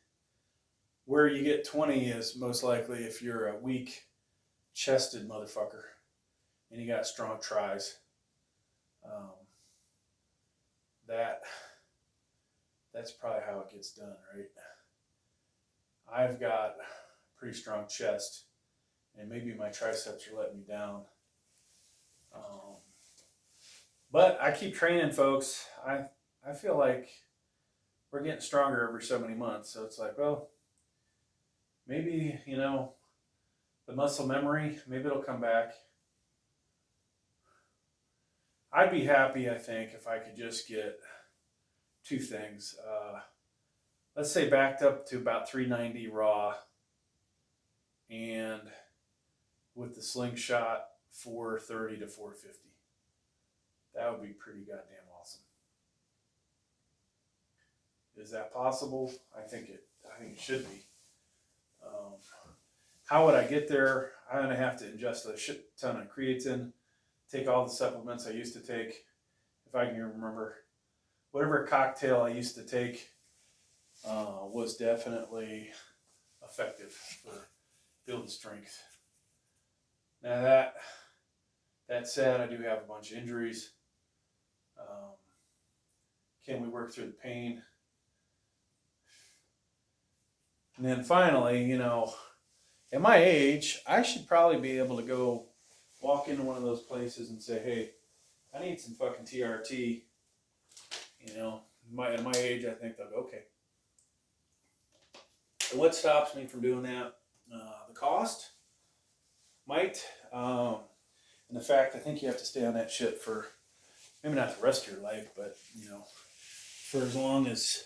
Where you get 20 is most likely if you're a weak chested motherfucker and you got strong tries. That's probably how it gets done, right? I've got a pretty strong chest and maybe my triceps are letting me down. But I keep training, folks. I feel like we're getting stronger every so many months. So it's like, well, maybe, you know, the muscle memory, maybe it'll come back. I'd be happy, I think, if I could just get two things. Let's say backed up to about 390 raw and with the Slingshot 430 to 450. That would be pretty goddamn awesome. Is that possible? I think it should be. How would I get there? I'm gonna have to ingest a shit ton of creatine, take all the supplements I used to take, if I can remember. Whatever cocktail I used to take was definitely effective for building strength. Now that said, I do have a bunch of injuries. Can we work through the pain? And then finally, you know, at my age, I should probably be able to go walk into one of those places and say, hey, I need some fucking TRT. You know, at my age, I think they'll go, okay. So what stops me from doing that? The cost might, and the fact I think you have to stay on that shit for maybe not the rest of your life, but you know, for as long as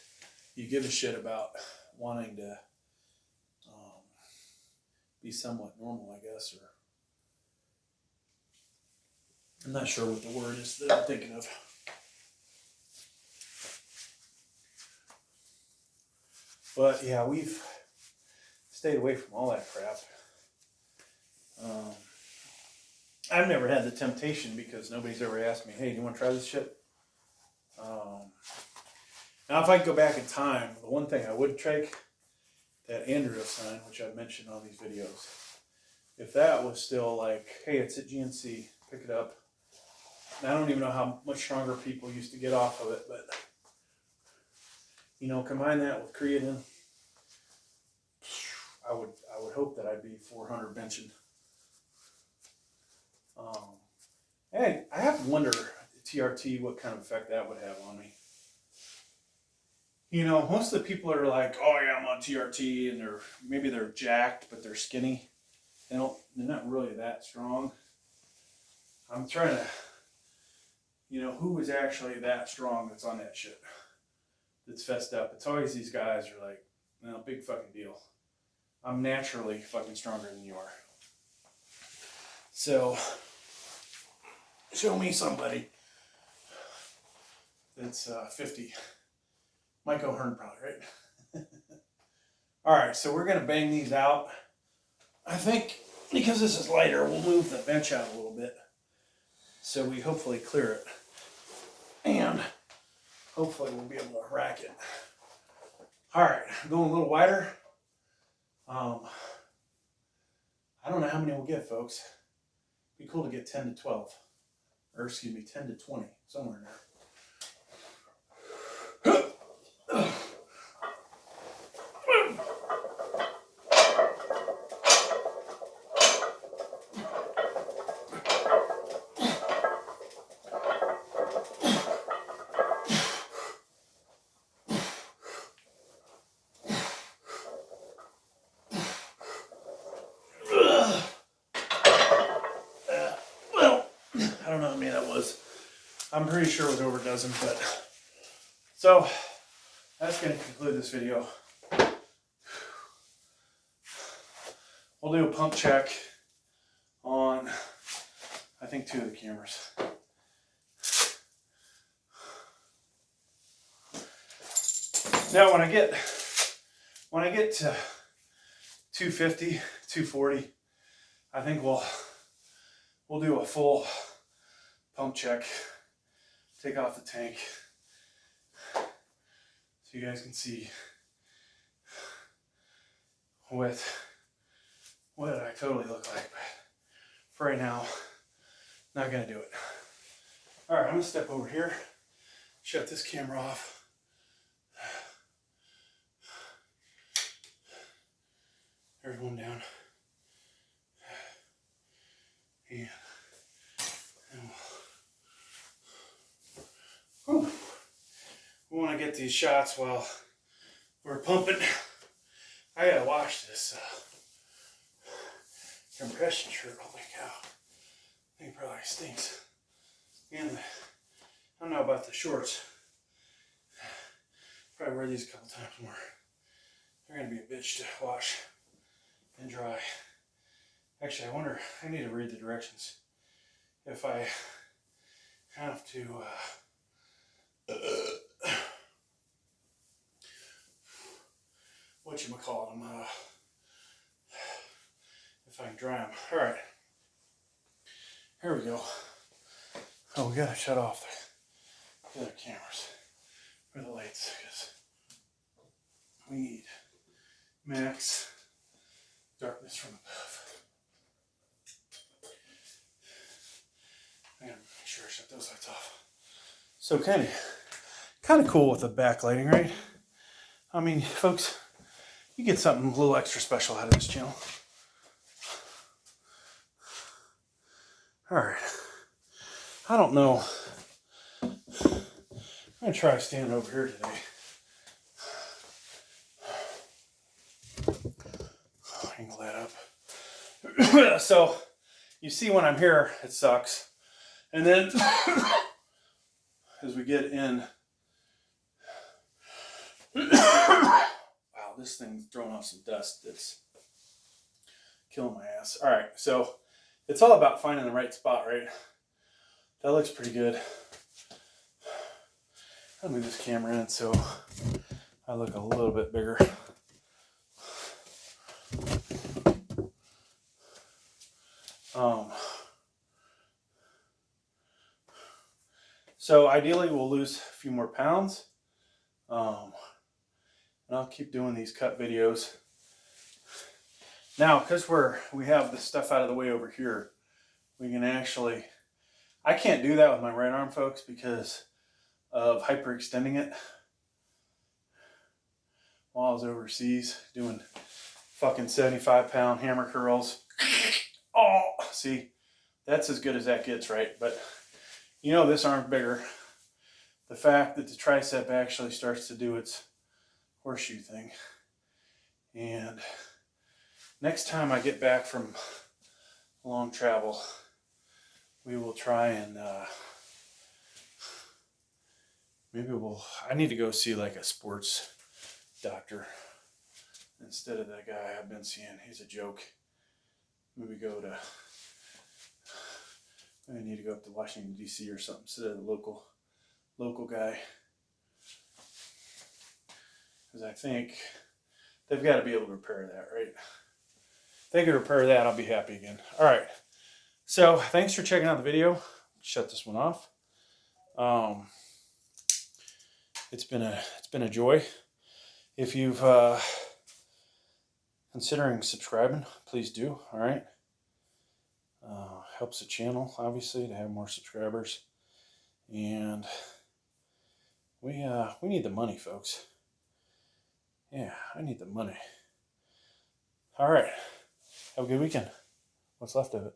you give a shit about wanting to be somewhat normal, I guess, or I'm not sure what the word is that I'm thinking of. But yeah, we've stayed away from all that crap. I've never had the temptation because nobody's ever asked me, hey, do you want to try this shit? Now, if I could go back in time, the one thing I would take, that Andrea sign, which I've mentioned on these videos, if that was still like, hey, it's at GNC, pick it up. And I don't even know how much stronger people used to get off of it, but you know, combine that with creatine, I would hope that I'd be 400 benching. And I have to wonder, TRT, what kind of effect that would have on me. You know, most of the people are like, oh yeah, I'm on TRT, and maybe they're jacked, but they're skinny. They're not really that strong. I'm trying to, you know, who is actually that strong that's on that shit, that's fessed up. It's always these guys are like, no, big fucking deal. I'm naturally fucking stronger than you are. So, show me somebody that's 50. Mike O'Hearn probably, right? All right, so we're going to bang these out. I think because this is lighter, we'll move the bench out a little bit so we hopefully clear it. And hopefully we'll be able to rack it. All right, going a little wider. I don't know how many we'll get, folks. Be cool to get 10 to 12. Or excuse me, 10 to 20, somewhere in there. I don't know how many that was. I'm pretty sure it was over a dozen, but so that's going to conclude this video. We'll do a pump check on, I think, 2 of the cameras. Now when I get to 250, 240, I think we'll do a full pump check, take off the tank, so you guys can see what I totally look like. But for right now, not gonna do it. All right, I'm gonna step over here, shut this camera off. There's one down. And we want to get these shots while we're pumping. I gotta wash this compression shirt. Holy cow. I think it probably stinks. And I don't know about the shorts. Probably wear these a couple times more. They're gonna be a bitch to wash and dry. Actually, I wonder, I need to read the directions. If I have to whatchamacallit them, if I can dry them. All right, here we go. Oh, we gotta shut off the other cameras for the lights, because we need max darkness from above. I gotta make sure I shut those lights off. So kind of cool with the backlighting, right? I mean, folks, you get something a little extra special out of this channel. All right. I don't know. I'm gonna try standing over here today. Angle that up. So you see when I'm here, it sucks. And then as we get in, wow, this thing's throwing off some dust that's killing my ass. All right, so it's all about finding the right spot, right? That looks pretty good. I'll move this camera in so I look a little bit bigger. So ideally we'll lose a few more pounds. And I'll keep doing these cut videos. Now, because we have the stuff out of the way over here, we can actually, I can't do that with my right arm, folks, because of hyperextending it while I was overseas doing fucking 75-pound hammer curls. Oh, see, that's as good as that gets, right? But you know, this arm's bigger. The fact that the tricep actually starts to do its horseshoe thing. And next time I get back from long travel, we will try and I need to go see like a sports doctor instead of that guy I've been seeing. He's a joke. Maybe I need to go up to Washington, D.C. or something instead of the local guy. Because I think they've got to be able to repair that, right? If they can repair that, I'll be happy again. All right. So thanks for checking out the video. Shut this one off. It's been a joy. If you've considering subscribing, please do. All right. Helps the channel, obviously, to have more subscribers. And we need the money, folks. Yeah, I need the money. All right. Have a good weekend. What's left of it.